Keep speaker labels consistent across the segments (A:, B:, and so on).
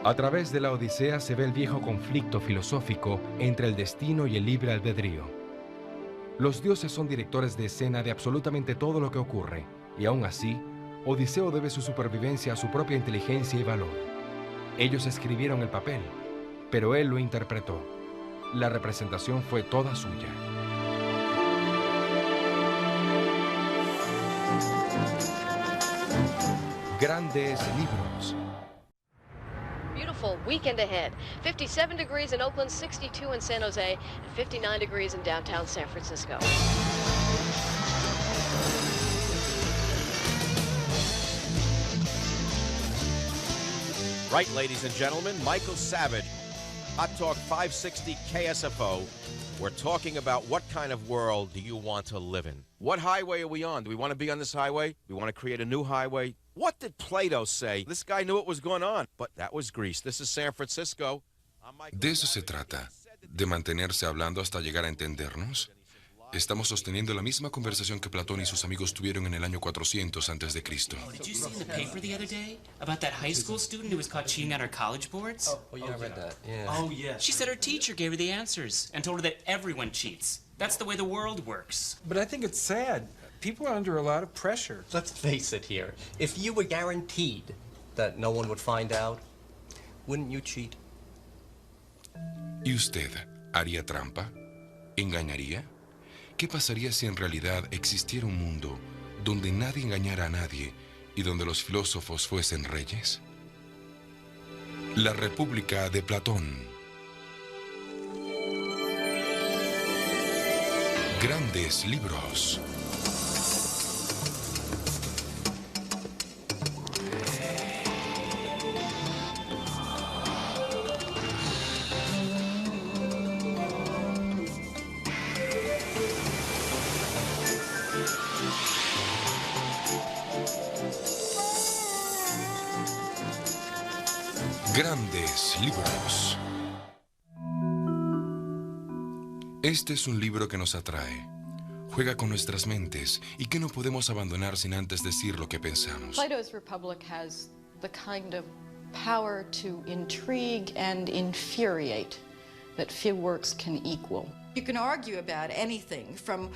A: A través de la Odisea se ve el viejo conflicto filosófico entre el destino y el libre albedrío. Los dioses son directores de escena de absolutamente todo lo que ocurre, y aún así, Odiseo debe su supervivencia a su propia inteligencia y valor. Ellos escribieron el papel, pero él lo interpretó. La representación fue toda suya. Grandes libros.
B: Beautiful weekend ahead. 57 degrees in Oakland, 62 in San Jose, and 59 degrees in downtown San Francisco.
C: Right, ladies and gentlemen, Michael Savage, Hot Talk 560 KSFO. We're talking about what kind of world do you want to live in? What highway are we on? Do we want to be on this highway? Do we want to create a new highway? What did Plato say? This guy knew what was going on, but that was Greece. This is San Francisco.
D: De eso se trata, de mantenerse hablando hasta llegar a entendernos. Estamos sosteniendo la misma conversación que Platón y sus amigos tuvieron en el año 400 antes de Cristo.
E: Did you see in the paper the other day about that high school student who was caught cheating on her college boards?
F: Oh yeah, I read that. Yeah.
G: Oh, yeah.
E: She said her teacher gave her the answers and told her that everyone cheats. That's the way the world works.
G: But I think it's sad. People are under a lot of pressure.
F: Let's face it here. If you were guaranteed that no one would find out, wouldn't you cheat?
D: ¿Y usted haría trampa? ¿Engañaría? ¿Qué pasaría si en realidad existiera un mundo donde nadie engañara a nadie y donde los filósofos fuesen reyes? La República de Platón. Grandes libros. Grandes libros. Este es un libro que nos atrae, juega con nuestras mentes y que no podemos abandonar sin antes decir lo que pensamos.
H: Plato's Republic has the kind of power to intrigue and infuriate that few works can equal.
I: You can argue about anything, from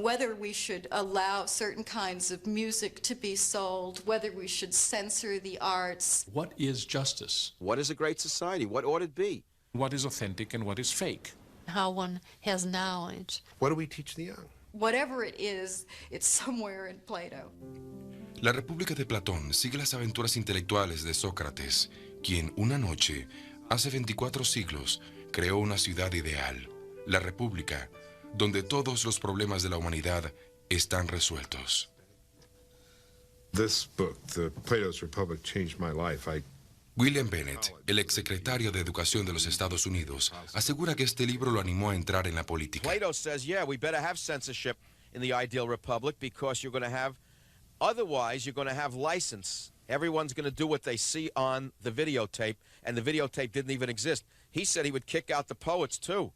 I: whether we should allow certain kinds of music to be sold, whether we should censor the arts.
J: What is justice?
C: What is a great society? What ought it be?
J: What is authentic and what is fake?
K: How one has knowledge.
L: What do we teach the young?
I: Whatever it is, it's somewhere in Plato.
D: La República de Platón sigue las aventuras intelectuales de Sócrates, quien una noche, hace 24 siglos, creó una ciudad ideal, la República, donde todos los problemas de la humanidad están resueltos.
L: This book, The Plato's Republic, changed my life.
D: William Bennett, el exsecretario de Educación de los Estados Unidos, asegura que este libro lo animó a entrar en la política.
C: Plato says, yeah, we better have censorship in the ideal republic because you're going to have, otherwise you're going to have license. Everyone's going to do what they see on the videotape, and the videotape didn't even exist. He said he would kick out the poets, too.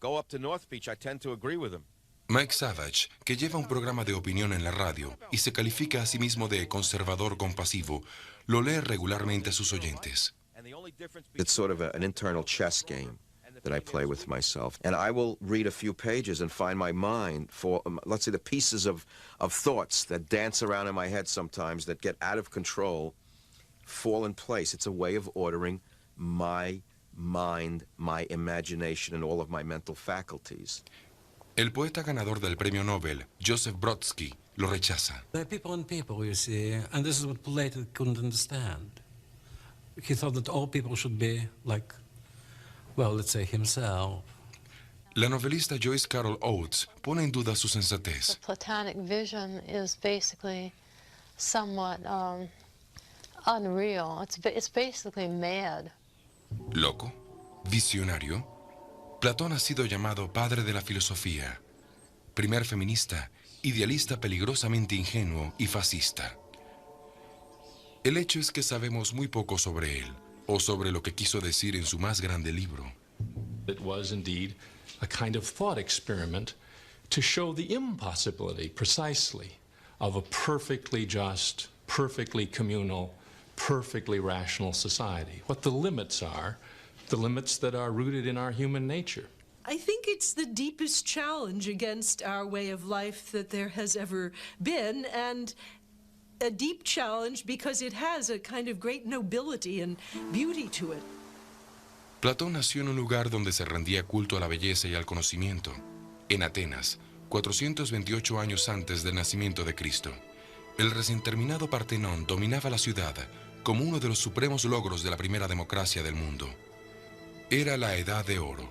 C: Go up to North Beach, I tend to agree with him.
D: Mike Savage, que lleva un programa de opinión en la radio y se califica a sí mismo de conservador compasivo, lo lee regularmente a sus oyentes.
C: It's sort of an internal chess game that I play with myself. And I will read a few pages and find my mind for, let's say, the pieces of thoughts that dance around in my head sometimes that get out of control, fall in place. It's a way of ordering my mind, my imagination, and all of my mental faculties.
D: El poeta ganador del premio Nobel, Joseph Brodsky, lo rechaza.
M: There are people and people, you see, and this is what Plato couldn't understand. He thought that all people should be like, well, let's say himself.
D: La novelista Joyce Carol Oates pone en duda su sensatez.
K: The Platonic vision is basically somewhat unreal. It's basically mad.
D: ¿Loco? ¿Visionario? Platón ha sido llamado padre de la filosofía, primer feminista, idealista peligrosamente ingenuo y fascista. El hecho es que sabemos muy poco sobre él, o sobre lo que quiso decir en su más grande libro.
J: It was indeed a kind of thought experiment to show the impossibility, precisely, of a perfectly just, perfectly communal, perfectly rational society, what the limits are, the limits that are rooted in our human nature.
N: I think it's the deepest challenge against our way of life that there has ever been, and a deep challenge because it has a kind of great nobility and beauty to it.
D: Platón nació en un lugar donde se rendía culto a la belleza y al conocimiento, en Atenas, 428 años antes del nacimiento de Cristo. El recién terminado Partenón dominaba la ciudad como uno de los supremos logros de la primera democracia del mundo. Era la Edad de Oro,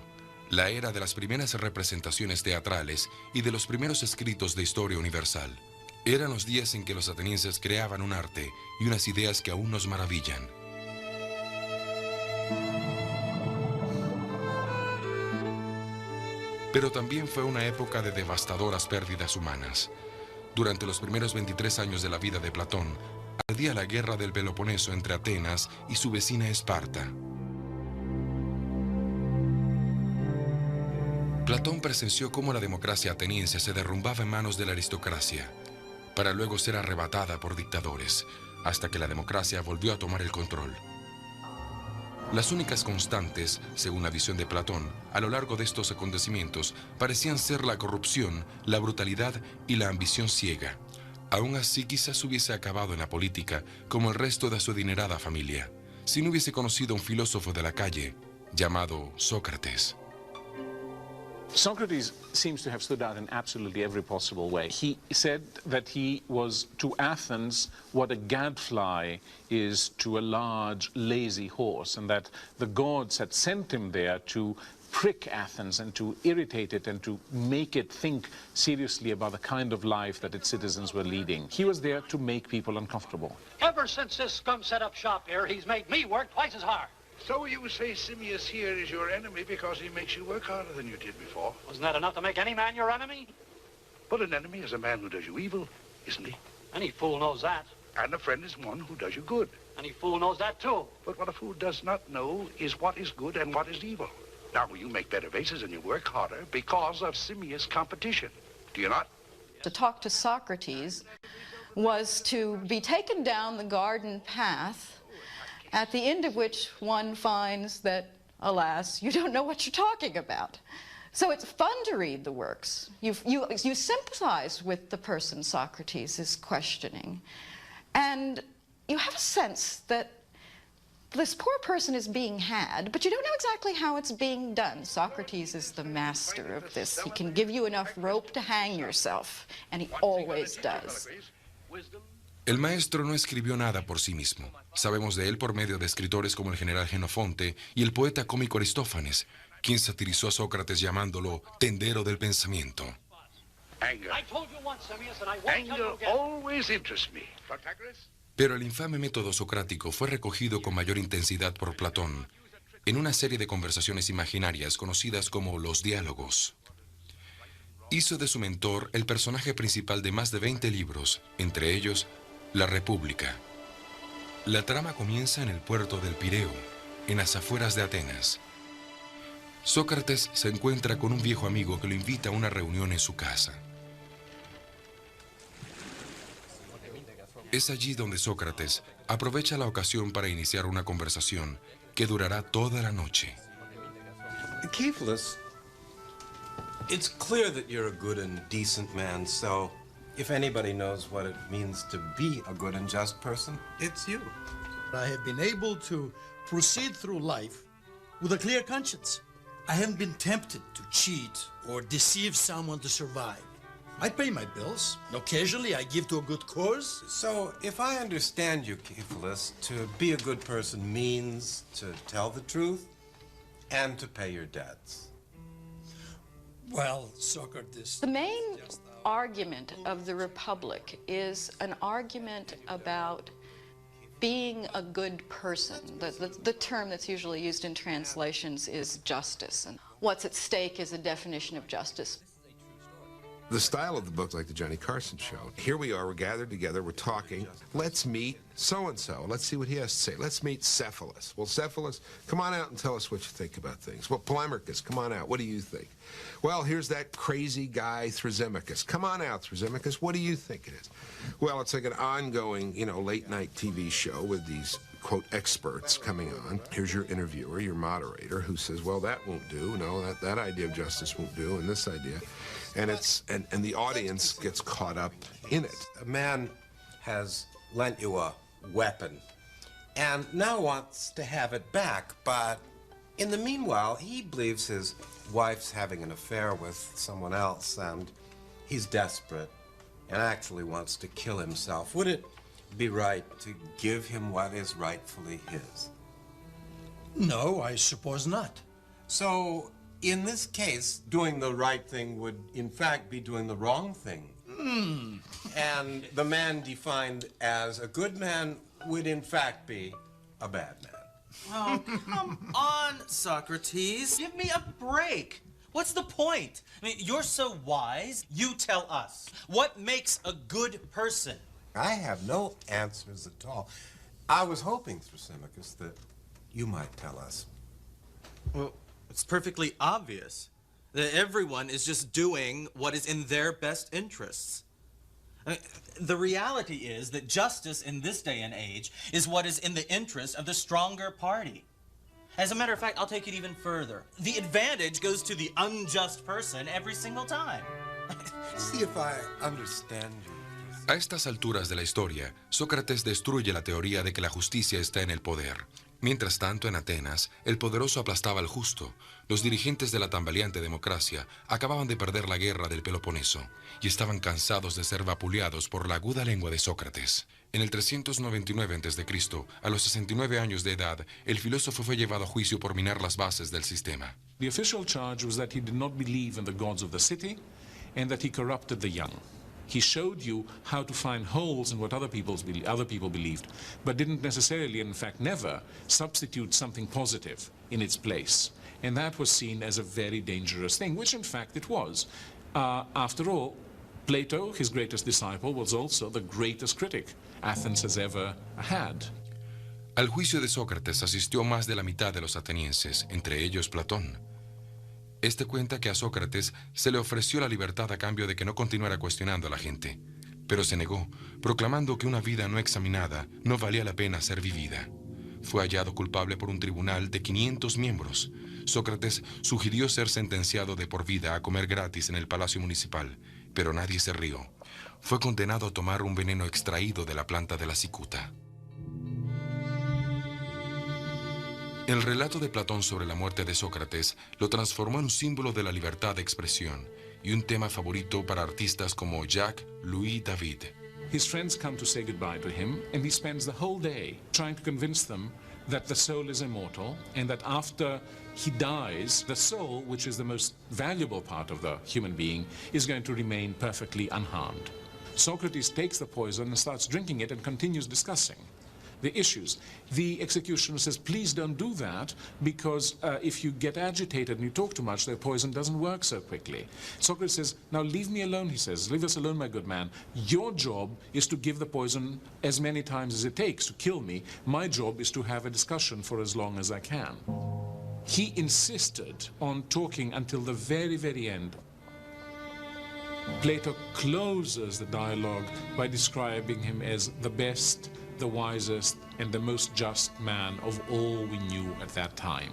D: la era de las primeras representaciones teatrales y de los primeros escritos de historia universal. Eran los días en que los atenienses creaban un arte y unas ideas que aún nos maravillan. Pero también fue una época de devastadoras pérdidas humanas. Durante los primeros 23 años de la vida de Platón, ardía la guerra del Peloponeso entre Atenas y su vecina Esparta. Platón presenció cómo la democracia ateniense se derrumbaba en manos de la aristocracia, para luego ser arrebatada por dictadores, hasta que la democracia volvió a tomar el control. Las únicas constantes, según la visión de Platón, a lo largo de estos acontecimientos, parecían ser la corrupción, la brutalidad y la ambición ciega. Aún así, quizás hubiese acabado en la política como el resto de su adinerada familia, si no hubiese conocido a un filósofo de la calle llamado Sócrates.
O: Socrates seems to have stood out in absolutely every possible way. He said that he was to Athens what a gadfly is to a large, lazy horse, and that the gods had sent him there to prick Athens and to irritate it and to make it think seriously about the kind of life that its citizens were leading. He was there to make people uncomfortable.
P: Ever since this scum set up shop here, he's made me work twice as hard.
Q: So you say Simmias here is your enemy because he makes you work harder than you did before?
P: Wasn't that enough to make any man your enemy?
Q: But an enemy is a man who does you evil, isn't he?
P: Any fool knows that.
Q: And a friend is one who does you good.
P: Any fool knows that, too.
Q: But what a fool does not know is what is good and what is evil. Now, you make better vases and you work harder because of Simmias' competition. Do you not?
H: To talk to Socrates was to be taken down the garden path, at the end of which one finds that, alas, you don't know what you're talking about. So it's fun to read the works. You sympathize with the person Socrates is questioning. And you have a sense that this poor person is being had, but you don't know exactly how it's being done. Socrates is the master of this. He can give you enough rope to hang yourself, and he always does.
D: El maestro no escribió nada por sí mismo. Sabemos de él por medio de escritores como el general Genofonte y el poeta cómico Aristófanes, quien satirizó a Sócrates llamándolo tendero del pensamiento.
Q: Anger. Anger always interests me.
D: Pero el infame método socrático fue recogido con mayor intensidad por Platón en una serie de conversaciones imaginarias conocidas como los diálogos. Hizo de su mentor el personaje principal de más de 20 libros, entre ellos La República. La trama comienza en el puerto del Pireo, en las afueras de Atenas. Sócrates se encuentra con un viejo amigo que lo invita a una reunión en su casa. Es allí donde Sócrates aprovecha la ocasión para iniciar una conversación que durará toda la noche.
R: Cephalus, it's clear that you're a good and decent man, so if anybody knows what it means to be a good and just person, it's you.
S: I have been able to proceed through life with a clear conscience. I haven't been tempted to cheat or deceive someone to survive. I pay my bills. Occasionally, I give to a good cause.
R: So, if I understand you, Cephalus, to be a good person means to tell the truth and to pay your debts.
S: Well, Socrates...
H: The main argument of the Republic is an argument about being a good person. The term that's usually used in translations is justice, and what's at stake is a definition of justice.
L: The style of the book, like the Johnny Carson show. Here we are, we're gathered together, we're talking. Let's meet so-and-so. Let's see what he has to say. Let's meet Cephalus. Well, Cephalus, come on out and tell us what you think about things. Well, Polemarchus, come on out. What do you think? Well, here's that crazy guy, Thrasymachus. Come on out, Thrasymachus. What do you think it is? Well, it's like an ongoing, late-night TV show with these, quote, experts coming on. Here's your interviewer, your moderator, who says, well, that won't do. No, that idea of justice won't do, and this idea. And and the audience gets caught up in it.
R: A man has lent you a weapon and now wants to have it back, but in the meanwhile, he believes his wife's having an affair with someone else, and he's desperate and actually wants to kill himself. Would it be right to give him what is rightfully his?
S: No, I suppose not.
R: So, in this case, doing the right thing would, in fact, be doing the wrong thing. And the man defined as a good man would, in fact, be a bad man.
T: Oh, come on, Socrates. Give me a break. What's the point? I mean, you're so wise. You tell us. What makes a good person?
R: I have no answers at all. I was hoping, Thrasymachus, that you might tell us.
T: Well, it's perfectly obvious that everyone is just doing what is in their best interests. I mean, the reality is that justice in this day and age is what is in the interest of the stronger party. As a matter of fact, I'll take it even further. The advantage goes to the unjust person every single time.
R: See if I understand you.
D: A estas alturas de la historia, Sócrates destruye la teoría de que la justicia está en el poder. Mientras tanto, en Atenas, el poderoso aplastaba al justo. Los dirigentes de la tambaleante democracia acababan de perder la guerra del Peloponeso y estaban cansados de ser vapuleados por la aguda lengua de Sócrates. En el 399 a.C., a los 69 años de edad, el filósofo fue llevado a juicio por minar las bases del sistema.
O: The official charge was that he did not believe in the gods of the city and that he corrupted the young. He showed you how to find holes in what other people believed, but didn't necessarily, in fact never, substitute something positive in its place. And that was seen as a very dangerous thing, which in fact it was. After all, Plato, his greatest disciple, was also the greatest critic Athens has ever had.
D: Al juicio de Sócrates asistió más de la mitad de los atenienses, entre ellos Platón. Este cuenta que a Sócrates se le ofreció la libertad a cambio de que no continuara cuestionando a la gente, pero se negó, proclamando que una vida no examinada no valía la pena ser vivida. Fue hallado culpable por un tribunal de 500 miembros. Sócrates sugirió ser sentenciado de por vida a comer gratis en el palacio municipal, pero nadie se rió. Fue condenado a tomar un veneno extraído de la planta de la cicuta. El relato de Platón sobre la muerte de Sócrates lo transformó en un símbolo de la libertad de expresión y un tema favorito para artistas como Jacques Louis David.
O: His friends come to say goodbye to him, and he spends the whole day trying to convince them that the soul is immortal and that after he dies, the soul, which is the most valuable part of the human being, is going to remain perfectly unharmed. Socrates takes the poison and starts drinking it and continues discussing the issues. The executioner says, please don't do that, because if you get agitated and you talk too much, the poison doesn't work so quickly. Socrates says, now leave me alone, he says. Leave us alone, my good man. Your job is to give the poison as many times as it takes to kill me. My job is to have a discussion for as long as I can. He insisted on talking until the very, very end. Plato closes the dialogue by describing him as the best, the wisest, and the most just man of all we knew at that time.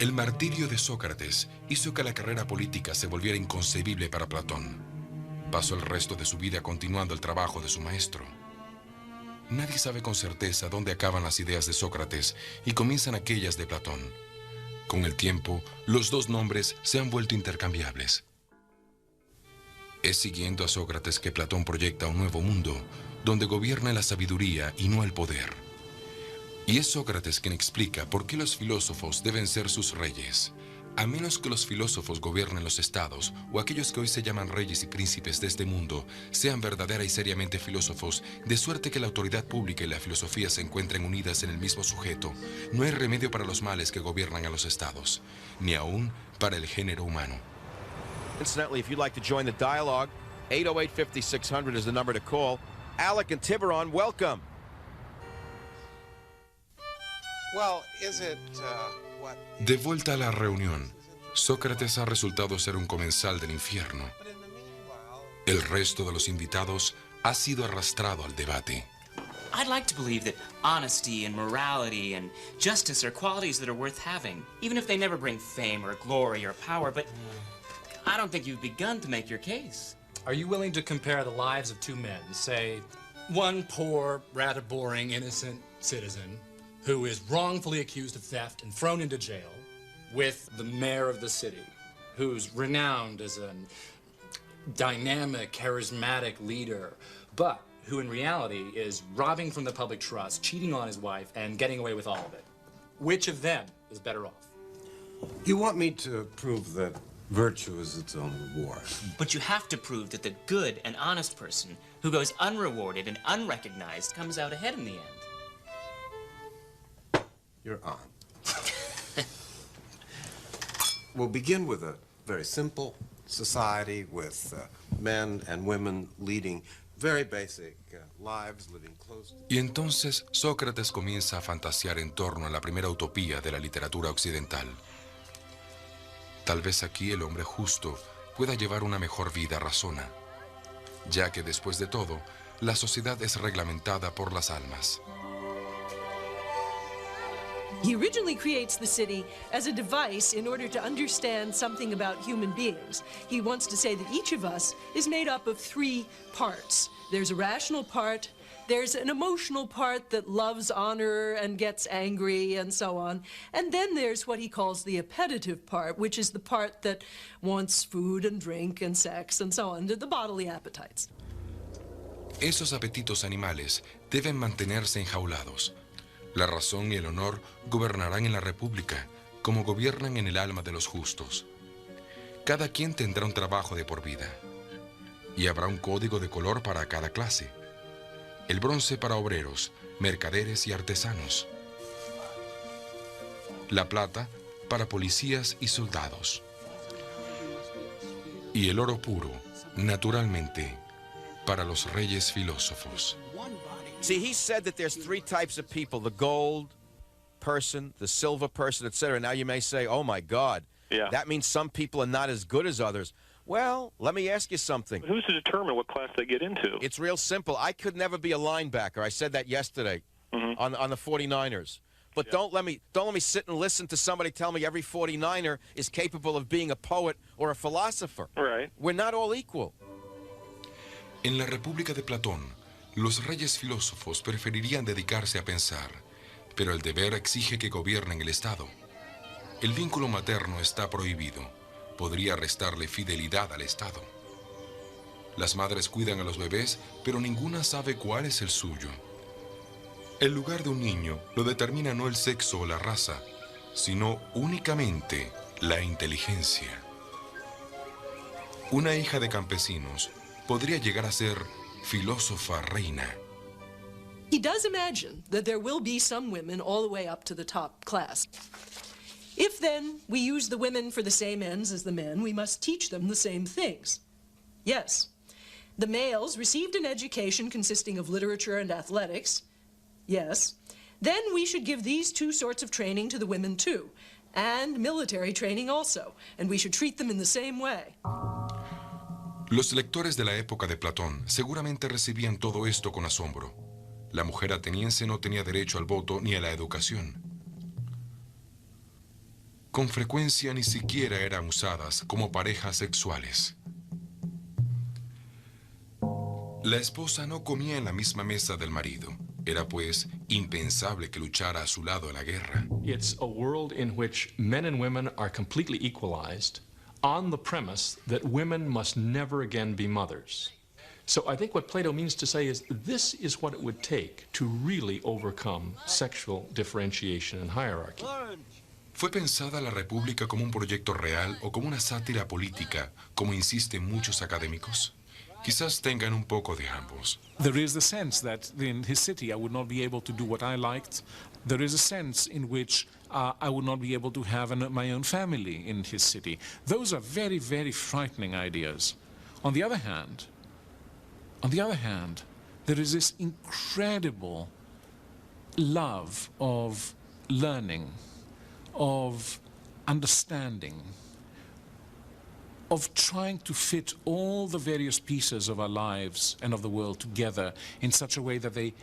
D: El martirio de Sócrates hizo que la carrera política se volviera inconcebible para Platón. Pasó el resto de su vida continuando el trabajo de su maestro. Nadie sabe con certeza dónde acaban las ideas de Sócrates y comienzan aquellas de Platón. Con el tiempo, los dos nombres se han vuelto intercambiables. Es siguiendo a Sócrates que Platón proyecta un nuevo mundo, donde gobierna la sabiduría y no el poder. Y es Sócrates quien explica por qué los filósofos deben ser sus reyes. A menos que los filósofos gobiernen los estados, o aquellos que hoy se llaman reyes y príncipes de este mundo, sean verdadera y seriamente filósofos, de suerte que la autoridad pública y la filosofía se encuentren unidas en el mismo sujeto, no hay remedio para los males que gobiernan a los estados, ni aún para el género humano.
C: Incidentally, if you'd like to join the dialogue, 808-5600 is the number to call. Alec and Tiburon, welcome.
R: Well, is it, what...
D: De vuelta a la reunión, Sócrates ha resultado ser un comensal del infierno. El resto de los invitados ha sido arrastrado al debate.
E: I'd like to believe that honesty and morality and justice are qualities that are worth having, even if they never bring fame or glory or power, but I don't think you've begun to make your case.
U: Are you willing to compare the lives of two men, say, one poor, rather boring, innocent citizen who is wrongfully accused of theft and thrown into jail, with the mayor of the city, who's renowned as a dynamic, charismatic leader, but who in reality is robbing from the public trust, cheating on his wife, and getting away with all of it? Which of them is better off?
R: You want me to prove that virtue is its own reward?
E: But you have to prove that the good and honest person who goes unrewarded and unrecognized comes out ahead in the end.
R: You're on. We'll begin with a very simple society with men and women leading very basic lives, living close to...
D: Y entonces Sócrates comienza a fantasear en torno a la primera utopía de la literatura occidental. Tal vez aquí el hombre justo pueda llevar una mejor vida, razona, ya que después de todo, la sociedad es reglamentada por las almas.
N: He originally creates the city as a device in order to understand something about human beings. He wants to say that each of us is made up of three parts. There's a rational part, there's an emotional part that loves honor and gets angry and so on, and then there's what he calls the appetitive part, which is the part that wants food and drink and sex and so on, the bodily appetites.
D: Esos apetitos animales deben mantenerse enjaulados. La razón y el honor gobernarán en la república, como gobiernan en el alma de los justos. Cada quien tendrá un trabajo de por vida, y habrá un código de color para cada clase. El bronce para obreros, mercaderes y artesanos. La plata para policías y soldados. Y el oro puro, naturalmente, para los reyes filósofos.
C: See, he said that there's three types of people, the gold person, the silver person, etc. Now you may say, oh my God, that means some people are not as good as others. Well, let me ask you something.
V: Who's to determine what class they get into?
C: It's real simple. I could never be a linebacker. I said that yesterday on the 49ers. But don't let me sit and listen to somebody tell me every 49er is capable of being a poet or a philosopher.
V: Right.
C: We're not all equal.
D: En la República de Platón, los reyes filósofos preferirían dedicarse a pensar, pero el deber exige que gobiernen el Estado. El vínculo materno está prohibido. Podría restarle fidelidad al Estado. Las madres cuidan a los bebés, pero ninguna sabe cuál es el suyo. El lugar de un niño lo determina no el sexo o la raza, sino únicamente la inteligencia. Una hija de campesinos podría llegar a ser filósofa reina.
N: He does imagine that there will be some women all the way up to the top class. If then we use the women for the same ends as the men, we must teach them the same things. Yes, the males received an education consisting of literature and athletics. Yes, then we should give these two sorts of training to the women too, and military training also, and we should treat them in the same way.
D: Los lectores de la época de Platón seguramente recibían todo esto con asombro. La mujer ateniense no tenía derecho al voto ni a la educación. Con frecuencia ni siquiera eran usadas como parejas sexuales. La esposa no comía en la misma mesa del marido. Era pues impensable que luchara a su lado en la guerra.
J: It's a world in which men and women are completely equalized, on the premise that women must never again be mothers. So I think what Plato means to say is this is what it would take to really overcome sexual differentiation and hierarchy.
D: ¿Fue pensada la República como un proyecto real o como una sátira política, como insisten muchos académicos? Quizás tengan un poco de ambos.
O: There is a sense that in his city I would not be able to do what I liked. There is a sense in which
A: I would not be able to have my own family in his city. Those are very, very frightening ideas. On the other hand, there is this incredible love of learning, of understanding, of trying to fit all the various pieces of our lives and of the world together in such a way that they,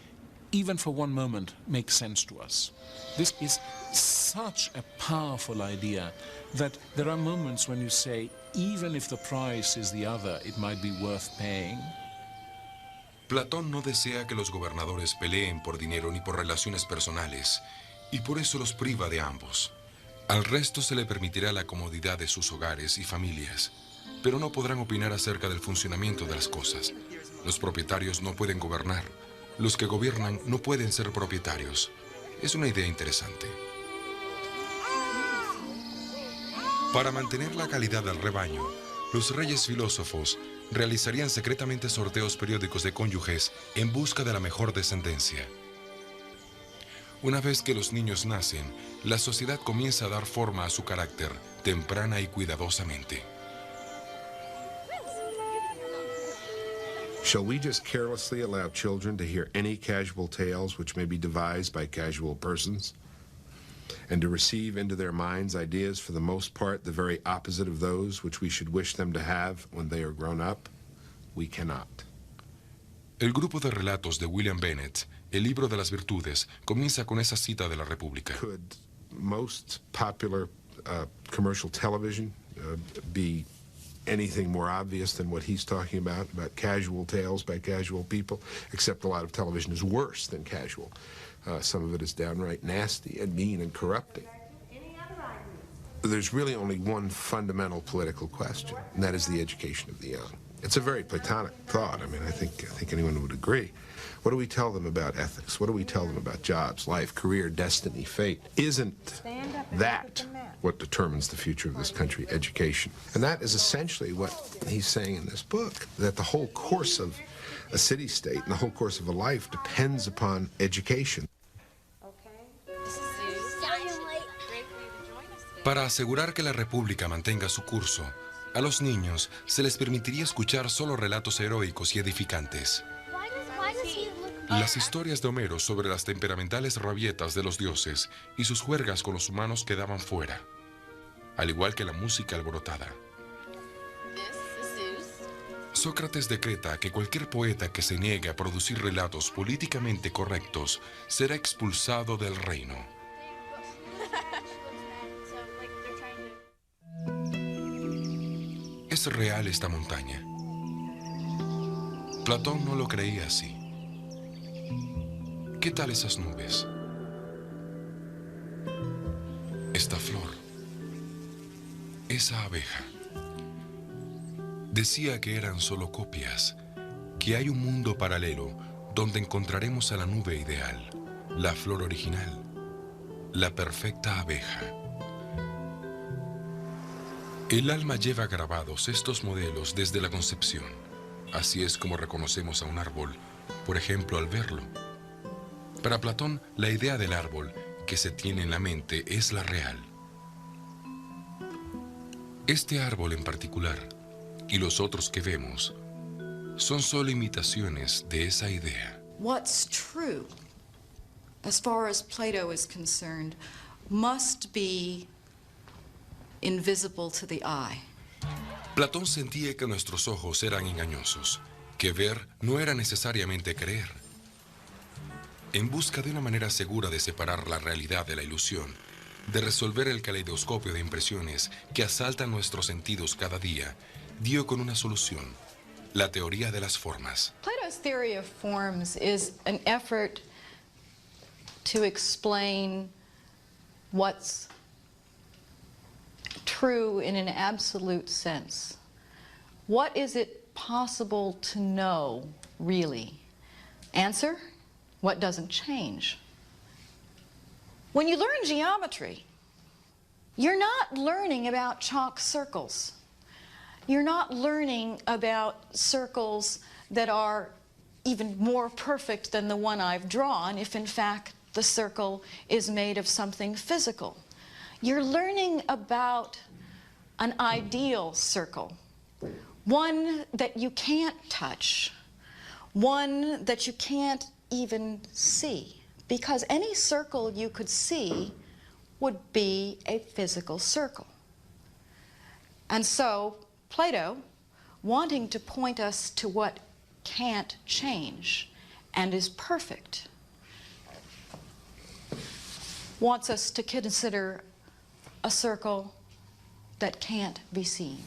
A: even for one moment, make sense to us. This is such a powerful idea that there are moments when you say, even if the price is the other, it might be worth paying.
D: Platón no desea que los gobernadores peleen por dinero ni por relaciones personales, y por eso los priva de ambos. Al resto se le permitirá la comodidad de sus hogares y familias, pero no podrán opinar acerca del funcionamiento de las cosas. Los propietarios no pueden gobernar. Los que gobiernan no pueden ser propietarios. Es una idea interesante. Para mantener la calidad del rebaño, los reyes filósofos realizarían secretamente sorteos periódicos de cónyuges en busca de la mejor descendencia. Una vez que los niños nacen, la sociedad comienza a dar forma a su carácter, temprana y cuidadosamente.
L: Shall we just carelessly allow children to hear any casual tales which may be devised by casual persons, and to receive into their minds ideas for the most part the very opposite of those which we should wish them to have when they are grown up? We cannot.
D: El grupo de relatos de William Bennett, El libro de las virtudes, comienza con esa cita de la República.
L: Could most popular commercial television be anything more obvious than what he's talking about casual tales by casual people? Except a lot of television is worse than casual. Some of it is downright nasty and mean and corrupting. There's really only one fundamental political question, and that is the education of the young. It's a very Platonic thought. I mean, I think anyone would agree. What do we tell them about ethics? What do we tell them about jobs, life, career, destiny, fate? Isn't that what determines the future of this country? Education. And that is essentially what he's saying in this book, that the whole course of a city-state and the whole course of a life depends upon education.
D: Para asegurar que la República mantenga su curso, a los niños se les permitiría escuchar solo relatos heroicos y edificantes. Las historias de Homero sobre las temperamentales rabietas de los dioses y sus juergas con los humanos quedaban fuera, al igual que la música alborotada. Sócrates decreta que cualquier poeta que se niegue a producir relatos políticamente correctos será expulsado del reino. ¿Es real esta montaña? Platón no lo creía así. ¿Qué tal esas nubes? Esta flor. Esa abeja. Decía que eran solo copias, que hay un mundo paralelo donde encontraremos a la nube ideal, la flor original, la perfecta abeja. El alma lleva grabados estos modelos desde la concepción. Así es como reconocemos a un árbol, por ejemplo, al verlo. Para Platón, la idea del árbol que se tiene en la mente es la real. Este árbol en particular, y los otros que vemos, son solo imitaciones de esa idea.
I: What's true, as far as Plato is concerned, must be invisible to the eye.
D: Platón sentía que nuestros ojos eran engañosos, que ver no era necesariamente creer. En busca de una manera segura de separar la realidad de la ilusión, de resolver el caleidoscopio de impresiones que asaltan nuestros sentidos cada día, dio con una solución, la teoría de las formas.
H: Plato's theory of forms is an effort to explain what's true in an absolute sense. What is it possible to know, really? Answer, what doesn't change. When you learn geometry, you're not learning about chalk circles. You're not learning about circles that are even more perfect than the one I've drawn, if in fact the circle is made of something physical. You're learning about an ideal circle, one that you can't touch, one that you can't even see, because any circle you could see would be a physical circle. And so Plato, wanting to point us to what can't change and is perfect, wants us to consider a circle that can't be seen.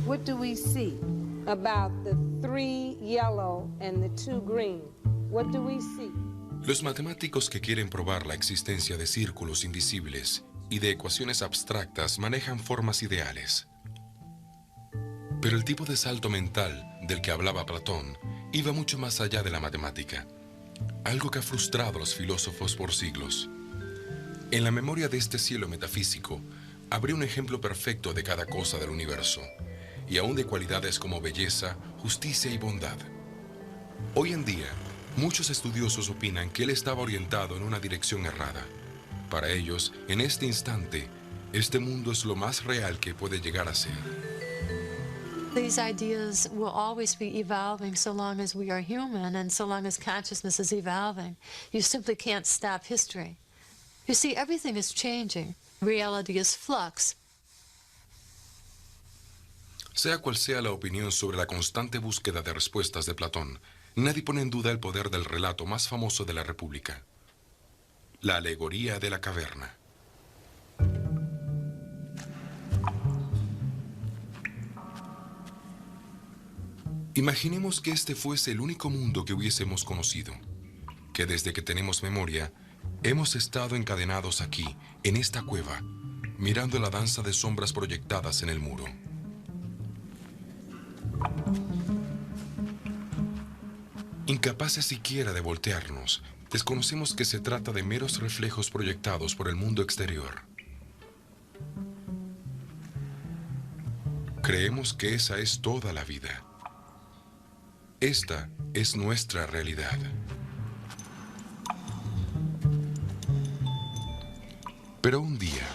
B: What do we see about the 3 yellow and the 2 green? What do we see?
D: Los matemáticos que quieren probar la existencia de círculos invisibles y de ecuaciones abstractas manejan formas ideales. Pero el tipo de salto mental del que hablaba Platón iba mucho más allá de la matemática, algo que ha frustrado a los filósofos por siglos. En la memoria de este cielo metafísico habría un ejemplo perfecto de cada cosa del universo, y aún de cualidades como belleza, justicia y bondad. Hoy en día, muchos estudiosos opinan que él estaba orientado en una dirección errada. Para ellos, en este instante, este mundo es lo más real que puede llegar a ser.
K: These ideas will always be evolving so long as we are human and so long as consciousness is evolving. You simply can't stop history. You see, everything is changing. Reality is flux.
D: Sea cual sea la opinión sobre la constante búsqueda de respuestas de Platón, nadie pone en duda el poder del relato más famoso de la República: la alegoría de la caverna. Imaginemos que este fuese el único mundo que hubiésemos conocido, que desde que tenemos memoria, hemos estado encadenados aquí, en esta cueva, mirando la danza de sombras proyectadas en el muro. Incapaces siquiera de voltearnos, desconocemos que se trata de meros reflejos proyectados por el mundo exterior. Creemos que esa es toda la vida. Esta es nuestra realidad. Pero un día,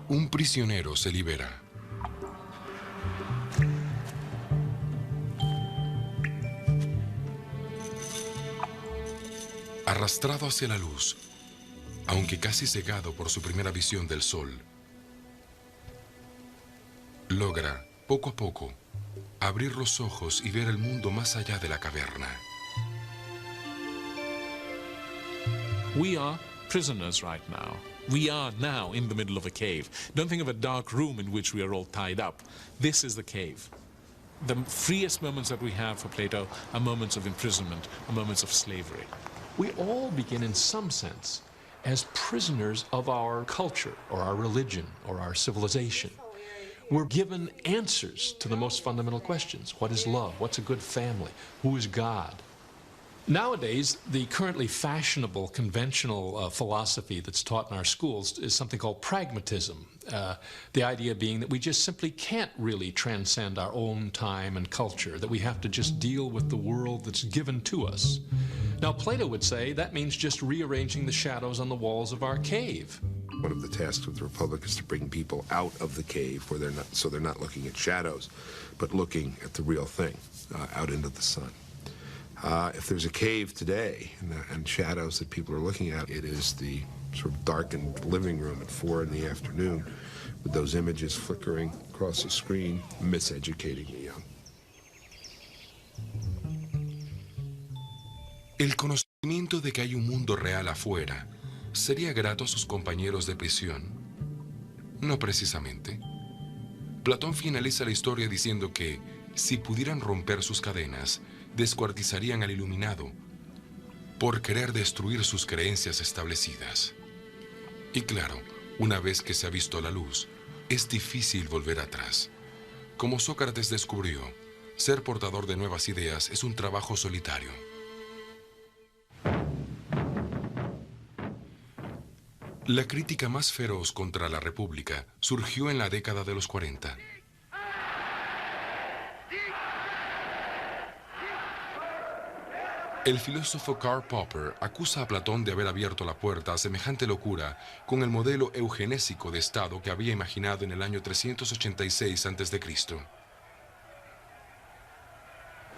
D: un prisionero se libera. Arrastrado hacia la luz, aunque casi cegado por su primera visión del sol, logra, poco a poco, abrir los ojos y ver el mundo más allá de la caverna.
A: We are prisoners right now. We are now in the middle of a cave. Don't think of a dark room in which we are all tied up. This is the cave. The freest moments that we have for Plato are moments of imprisonment, are moments of slavery.
J: We all begin, in some sense, as prisoners of our culture, or our religion, or our civilization. We're given answers to the most fundamental questions. What is love? What's a good family? Who is God? Nowadays, the currently fashionable, conventional philosophy that's taught in our schools is something called pragmatism. The idea being that we just simply can't really transcend our own time and culture, that we have to just deal with the world that's given to us. Now, Plato would say that means just rearranging the shadows on the walls of our cave.
L: One of the tasks of the Republic is to bring people out of the cave where they're not looking at shadows, but looking at the real thing, out into the sun. If there's a cave today and shadows that people are looking at, it is the sort of darkened living room at 4 in the afternoon with those images flickering across the screen, miseducating the young.
D: El conocimiento de que hay un mundo real afuera ¿sería grato a sus compañeros de prisión? No precisamente. Platón finaliza la historia diciendo que, si pudieran romper sus cadenas, descuartizarían al iluminado por querer destruir sus creencias establecidas. Y claro, una vez que se ha visto la luz, es difícil volver atrás. Como Sócrates descubrió, ser portador de nuevas ideas es un trabajo solitario. La crítica más feroz contra la República surgió en la década de los 40. El filósofo Karl Popper acusa a Platón de haber abierto la puerta a semejante locura con el modelo eugenésico de Estado que había imaginado en el año 386 a.C.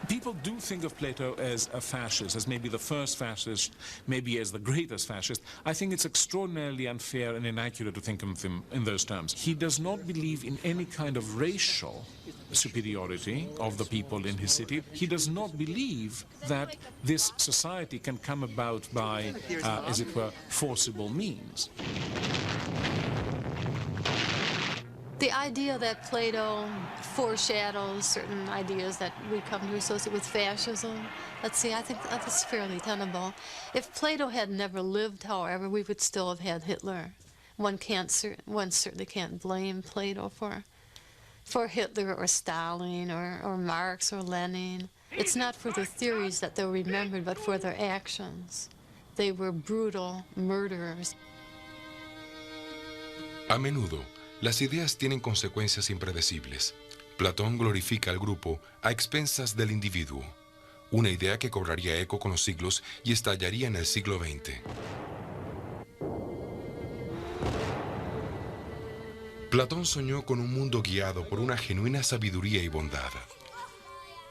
A: People do think of Plato as a fascist, as maybe the first fascist, maybe as the greatest fascist. I think it's extraordinarily unfair and inaccurate to think of him in those terms. He does not believe in any kind of racial superiority of the people in his city. He does not believe that this society can come about by, as it were, forcible means.
K: The idea that Plato foreshadows certain ideas that we come to associate with fascism, let's see, I think that's fairly tenable. If Plato had never lived, however, we would still have had Hitler. One certainly can't blame Plato for Hitler or Stalin or Marx or Lenin. It's not for their theories that they're remembered, but for their actions. They were brutal murderers.
D: A menudo, las ideas tienen consecuencias impredecibles. Platón glorifica al grupo a expensas del individuo, una idea que cobraría eco con los siglos y estallaría en el siglo XX. Platón soñó con un mundo guiado por una genuina sabiduría y bondad.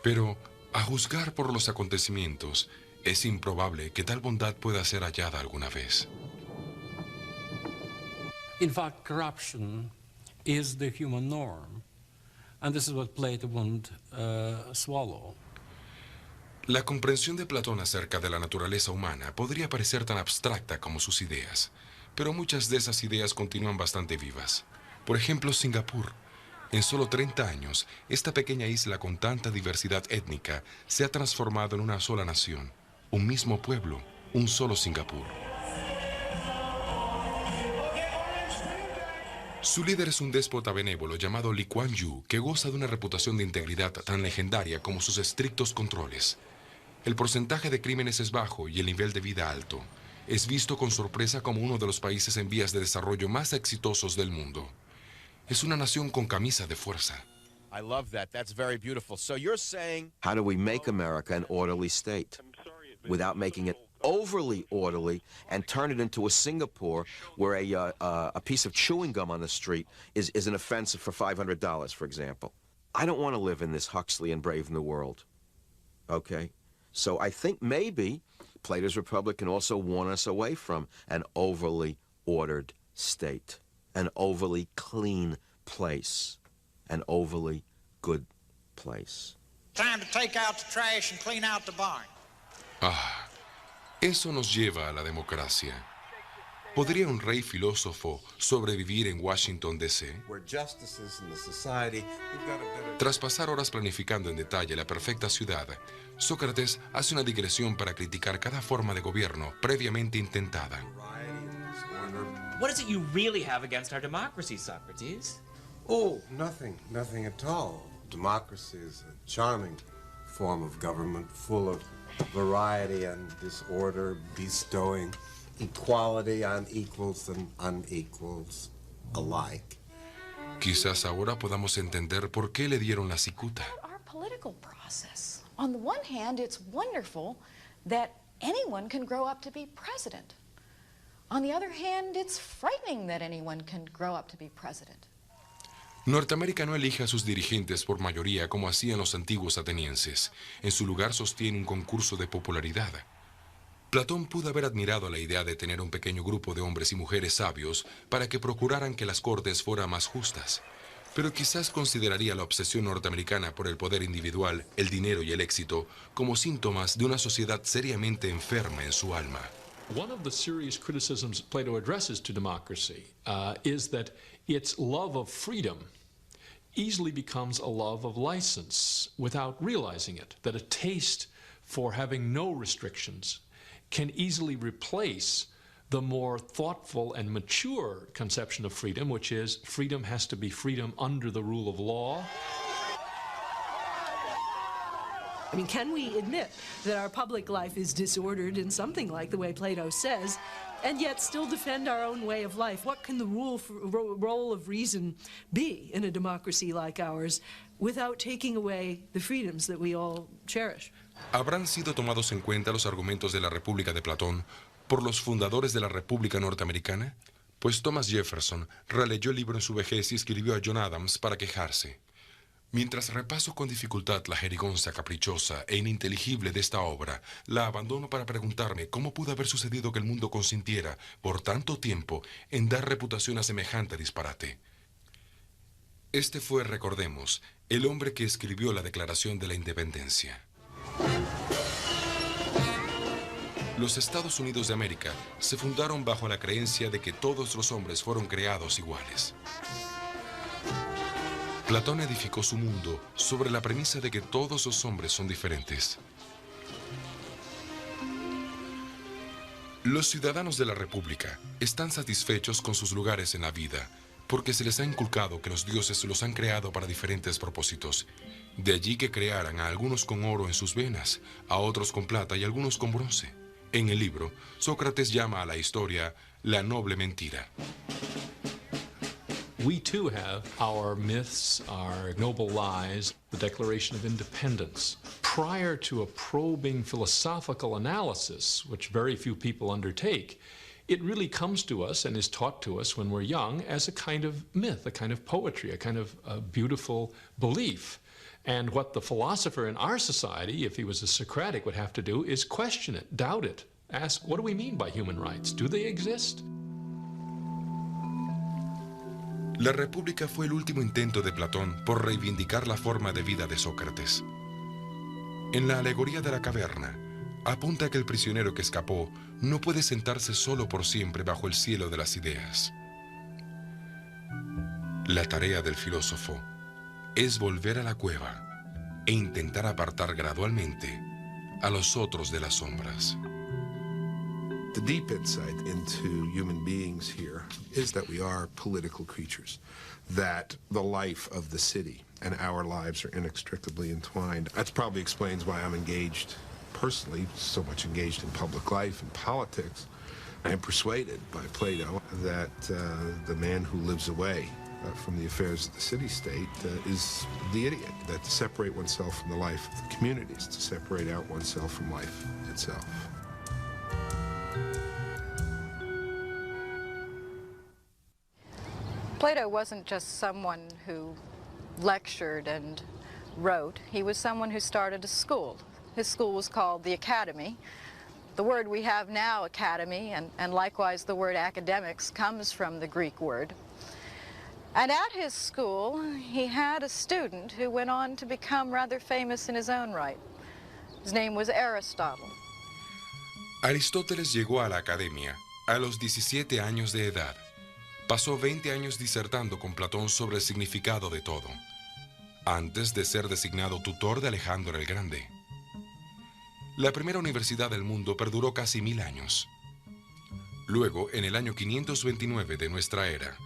D: Pero, a juzgar por los acontecimientos, es improbable que tal bondad pueda ser hallada alguna vez.
M: In fact, corruption is the human norm, and this is what Plato won't swallow.
D: La comprensión de Platón acerca de la naturaleza humana podría parecer tan abstracta como sus ideas, pero muchas de esas ideas continúan bastante vivas. Por ejemplo, Singapur. En solo 30 años, esta pequeña isla con tanta diversidad étnica se ha transformado en una sola nación, un mismo pueblo, un solo Singapur. Su líder es un déspota benévolo llamado Lee Kuan Yew, que goza de una reputación de integridad tan legendaria como sus estrictos controles. El porcentaje de crímenes es bajo y el nivel de vida alto. Es visto con sorpresa como uno de los países en vías de desarrollo más exitosos del mundo. Es una nación con camisa de fuerza.
C: I love that. That's very beautiful. So you're saying, how do we make America an orderly state without making it overly orderly and turn it into a Singapore where a piece of chewing gum on the street is an offense for $500, for example? I don't want to live in this Huxley and Brave New World. Okay? So I think maybe Plato's Republic can also warn us away from an overly ordered state, an overly clean place, an overly good place.
F: Time to take out the trash and clean out the barn.
D: Ah, eso nos lleva a la democracia. ¿Podría un rey filósofo sobrevivir en Washington, D.C.? Tras pasar horas planificando en detalle la perfecta ciudad, Sócrates hace una digresión para criticar cada forma de gobierno previamente intentada.
E: What is it you really have against our democracy, Socrates?
R: Oh, nothing at all. Democracy is a charming form of government, full of variety and disorder, bestowing equality on equals and unequals alike.
D: Quizás ahora podamos entender por qué le dieron la cicuta.
H: Our political process. On the one hand, it's wonderful that anyone can grow up to be president. On the other hand, it's frightening that anyone can grow up to be president.
D: Norteamérica no elige a sus dirigentes por mayoría como hacían los antiguos atenienses. En su lugar sostiene un concurso de popularidad. Platón pudo haber admirado la idea de tener un pequeño grupo de hombres y mujeres sabios para que procuraran que las cortes fueran más justas. Pero quizás consideraría la obsesión norteamericana por el poder individual, el dinero y el éxito como síntomas de una sociedad seriamente enferma en su alma.
J: One of the serious criticisms Plato addresses to democracy is that its love of freedom easily becomes a love of license without realizing it, that a taste for having no restrictions can easily replace the more thoughtful and mature conception of freedom, which is freedom has to be freedom under the rule of law.
N: I mean, can we admit that our public life is disordered in something like the way Plato says, and yet still defend our own way of life? What can the role of reason be in a democracy like ours? without taking away the freedoms that we all cherish.
D: ¿Habrán sido tomados en cuenta los argumentos de la República de Platón por los fundadores de la República Norteamericana? Pues Thomas Jefferson releyó el libro en su vejez y escribió a John Adams para quejarse. Mientras repaso con dificultad la jerigonza caprichosa e ininteligible de esta obra, la abandono para preguntarme cómo pudo haber sucedido que el mundo consintiera por tanto tiempo en dar reputación a semejante disparate. Este fue, recordemos, el hombre que escribió la Declaración de la Independencia. Los Estados Unidos de América se fundaron bajo la creencia de que todos los hombres fueron creados iguales. Platón edificó su mundo sobre la premisa de que todos los hombres son diferentes. Los ciudadanos de la República están satisfechos con sus lugares en la vida porque se les ha inculcado que los dioses los han creado para diferentes propósitos. De allí que crearan a algunos con oro en sus venas, a otros con plata y a algunos con bronce. En el libro, Sócrates llama a la historia la noble mentira.
J: We too have our myths, our noble lies, the Declaration of Independence. Prior to a probing philosophical analysis, which very few people undertake, it really comes to us and is taught to us when we're young as a kind of myth, a kind of poetry, a kind of beautiful belief. And what the philosopher in our society, if he was a Socratic, would have to do is question it, doubt it, ask, what do we mean by human rights? Do they exist?
D: La República fue el último intento de Platón por reivindicar la forma de vida de Sócrates. En la alegoría de la caverna, apunta que el prisionero que escapó no puede sentarse solo por siempre bajo el cielo de las ideas. La tarea del filósofo es volver a la cueva e intentar apartar gradualmente a los otros de las sombras.
L: The deep insight into human beings here is that we are political creatures, that the life of the city and our lives are inextricably entwined. That probably explains why I'm engaged, personally, so much engaged in public life and politics. I am persuaded by Plato that the man who lives away from the affairs of the city-state is the idiot, that to separate oneself from the life of the community is to separate out oneself from life itself.
H: Plato wasn't just someone who lectured and wrote. He was someone who started a school. His school was called the Academy. The word we have now, academy, and likewise the word academics, comes from the Greek word. And at his school, he had a student who went on to become rather famous in his own right. His name was Aristotle.
D: Aristóteles llegó a la academia a los 17 años de edad. Pasó 20 años disertando con Platón sobre el significado de todo, antes de ser designado tutor de Alejandro el Grande. La primera universidad del mundo perduró casi 1000 años. Luego, en el año 529 de nuestra era,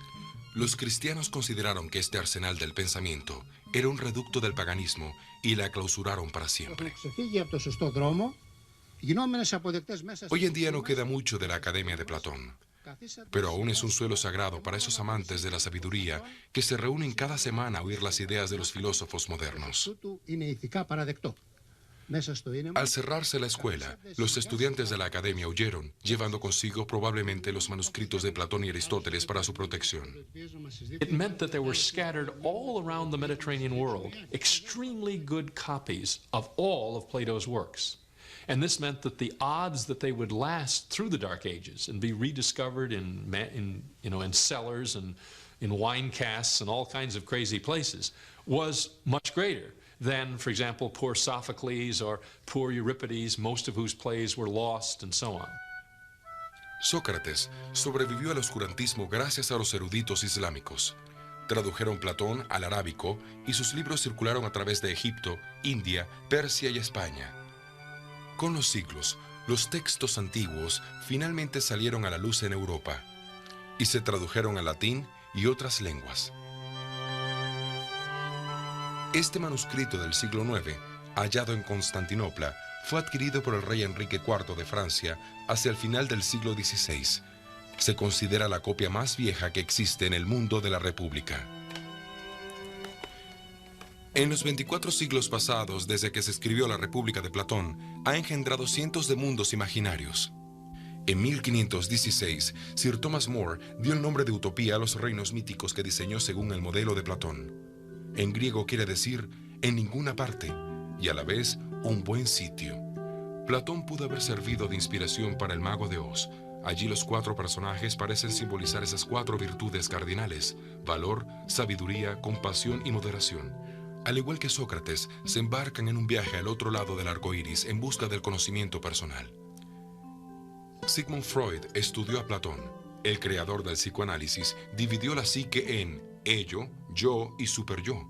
D: los cristianos consideraron que este arsenal del pensamiento era un reducto del paganismo y la clausuraron para siempre. Hoy en día no queda mucho de la Academia de Platón, pero aún es un suelo sagrado para esos amantes de la sabiduría que se reúnen cada semana a oír las ideas de los filósofos modernos. Al cerrarse la escuela, los estudiantes de la academia huyeron, llevando consigo probablemente los manuscritos de Platón y Aristóteles para su protección.
J: It meant that there were scattered all around the Mediterranean world extremely good copies of all of Plato's works. And this meant that the odds that they would last through the Dark Ages and be rediscovered in cellars and in wine casks and all kinds of crazy places was much greater than, for example, poor Sophocles or poor Euripides, most of whose plays were lost, and so on.
D: Sócrates sobrevivió al oscurantismo gracias a los eruditos islámicos. Tradujeron Platón al arábico y sus libros circularon a través de Egipto, India, Persia y España. Con los siglos, los textos antiguos finalmente salieron a la luz en Europa y se tradujeron al latín y otras lenguas. Este manuscrito del siglo IX, hallado en Constantinopla, fue adquirido por el rey Enrique IV de Francia hacia el final del siglo XVI. Se considera la copia más vieja que existe en el mundo de la República. En los 24 siglos pasados, desde que se escribió la República de Platón, ha engendrado cientos de mundos imaginarios. En 1516, Sir Thomas More dio el nombre de utopía a los reinos míticos que diseñó según el modelo de Platón. En griego quiere decir en ninguna parte y a la vez un buen sitio. Platón pudo haber servido de inspiración para el Mago de Oz. Allí los 4 personajes parecen simbolizar esas 4 virtudes cardinales: valor, sabiduría, compasión y moderación. Al igual que Sócrates, se embarcan en un viaje al otro lado del arco iris en busca del conocimiento personal. Sigmund Freud estudió a Platón. El creador del psicoanálisis dividió la psique en ello, yo y superyo,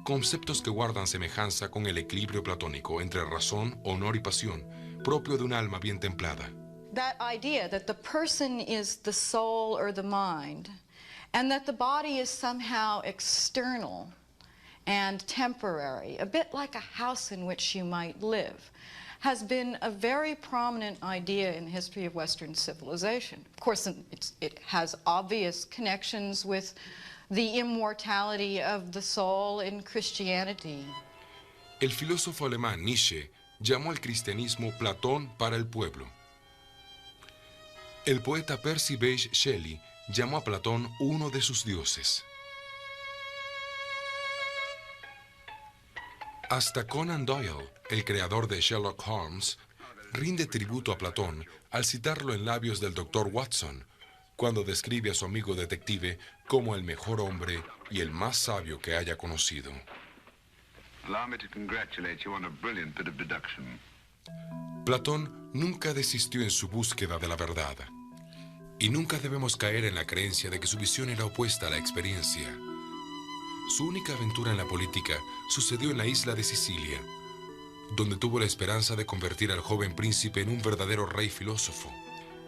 D: conceptos que guardan semejanza con el equilibrio platónico entre razón, honor y pasión, propio de un alma bien templada.
H: That idea that the person is the soul or the mind, and that the body is somehow external and temporary, a bit like a house in which you might live, has been a very prominent idea in the history of Western civilization. Of course, it has obvious connections with the immortality of the soul in Christianity.
D: El filósofo alemán Nietzsche llamó al cristianismo Platón para el pueblo. El poeta Percy Bysshe Shelley llamó a Platón uno de sus dioses. Hasta Conan Doyle, el creador de Sherlock Holmes, rinde tributo a Platón al citarlo en labios del Dr. Watson, cuando describe a su amigo detective como el mejor hombre y el más sabio que haya conocido.
G: Allow me to congratulate you on a brilliant bit of deduction.
D: Platón nunca desistió en su búsqueda de la verdad, y nunca debemos caer en la creencia de que su visión era opuesta a la experiencia. Su única aventura en la política sucedió en la isla de Sicilia, donde tuvo la esperanza de convertir al joven príncipe en un verdadero rey filósofo.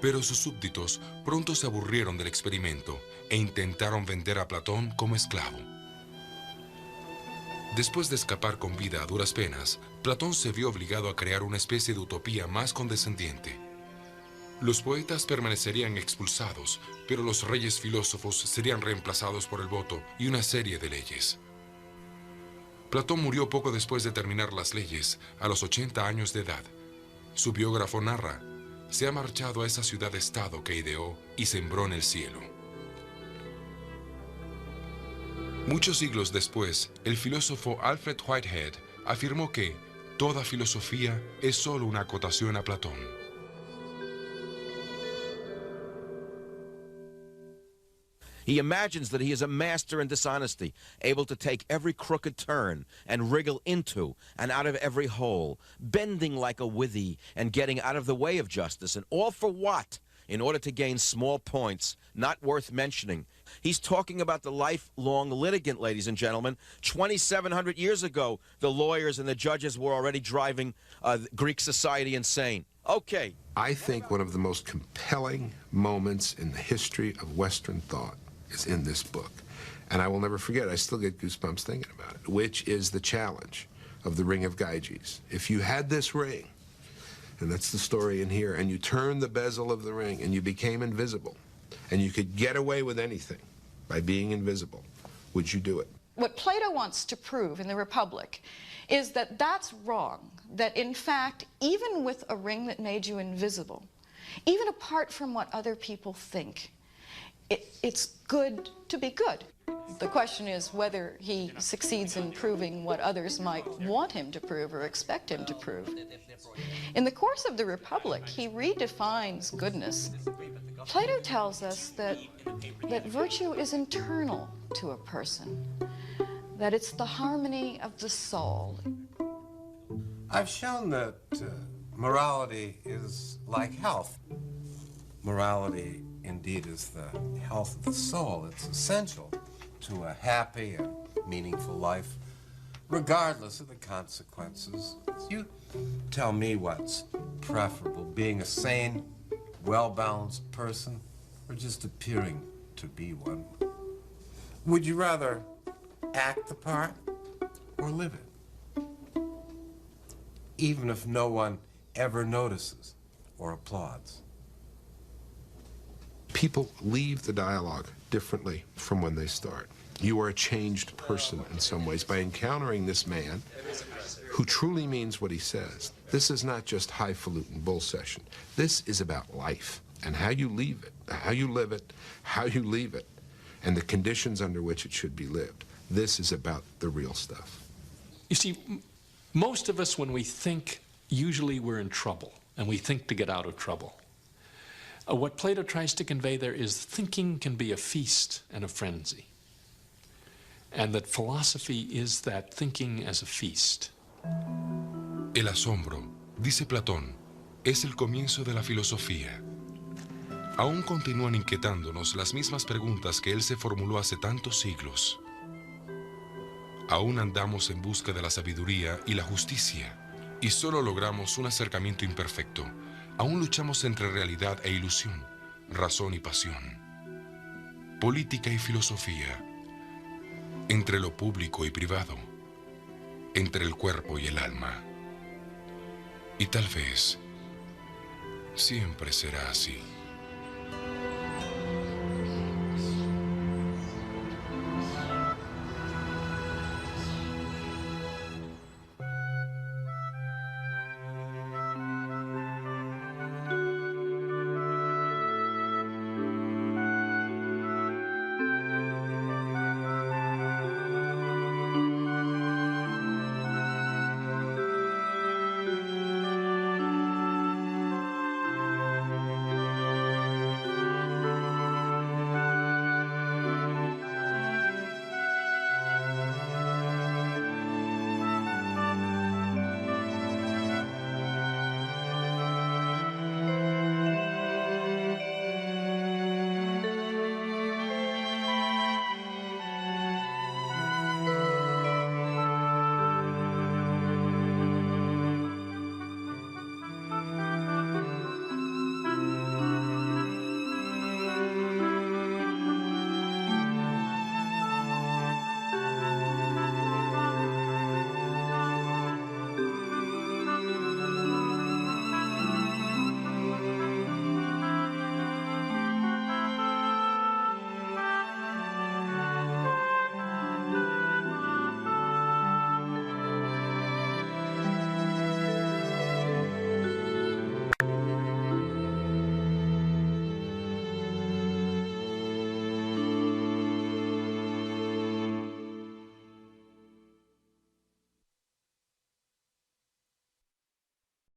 D: Pero sus súbditos pronto se aburrieron del experimento e intentaron vender a Platón como esclavo. Después de escapar con vida a duras penas, Platón se vio obligado a crear una especie de utopía más condescendiente. Los poetas permanecerían expulsados, pero los reyes filósofos serían reemplazados por el voto y una serie de leyes. Platón murió poco después de terminar las leyes, a los 80 años de edad. Su biógrafo narra: se ha marchado a esa ciudad-estado que ideó y sembró en el cielo. Muchos siglos después, el filósofo Alfred Whitehead afirmó que toda filosofía es solo una acotación a Platón.
C: He imagines that he is a master in dishonesty, able to take every crooked turn and wriggle into and out of every hole, bending like a withy and getting out of the way of justice, and all for what? In order to gain small points, not worth mentioning. He's talking about the lifelong litigant, ladies and gentlemen. 2,700 years ago, the lawyers and the judges were already driving Greek society insane. Okay.
L: I think one of the most compelling moments in the history of Western thought is in this book. And I will never forget, I still get goosebumps thinking about it, which is the challenge of the Ring of Gyges. If you had this ring, and that's the story in here, and you turned the bezel of the ring and you became invisible, and you could get away with anything by being invisible, would you do it?
H: What Plato wants to prove in the Republic is that that's wrong, that in fact, even with a ring that made you invisible, even apart from what other people think, it's good to be good. The question is whether he succeeds in proving what others might want him to prove or expect him to prove. In the course of the Republic, he redefines goodness. Plato tells us that virtue is internal to a person, that it's the harmony of the soul.
R: I've shown that morality is like health. Morality, indeed, is the health of the soul. It's essential to a happy and meaningful life, regardless of the consequences. You tell me what's preferable, being a sane, well-balanced person, or just appearing to be one? Would you rather act the part or live it? Even if no one ever notices or applauds.
L: People leave the dialogue differently from when they start. You are a changed person in some ways by encountering this man who truly means what he says. This is not just highfalutin bull session. This is about life and how you leave it, how you live it, how you leave it, and the conditions under which it should be lived. This is about the real stuff.
J: You see, most of us, when we think, usually we're in trouble, and we think to get out of trouble. What Plato tries to convey there is thinking can be a feast and a frenzy, and that philosophy is that thinking as a feast.
D: El asombro, dice Platón, es el comienzo de la filosofía. Aún continúan inquietándonos las mismas preguntas que él se formuló hace tantos siglos. Aún andamos en busca de la sabiduría y la justicia, y solo logramos un acercamiento imperfecto. Aún luchamos entre realidad e ilusión, razón y pasión, política y filosofía, entre lo público y privado, entre el cuerpo y el alma. Y tal vez siempre será así.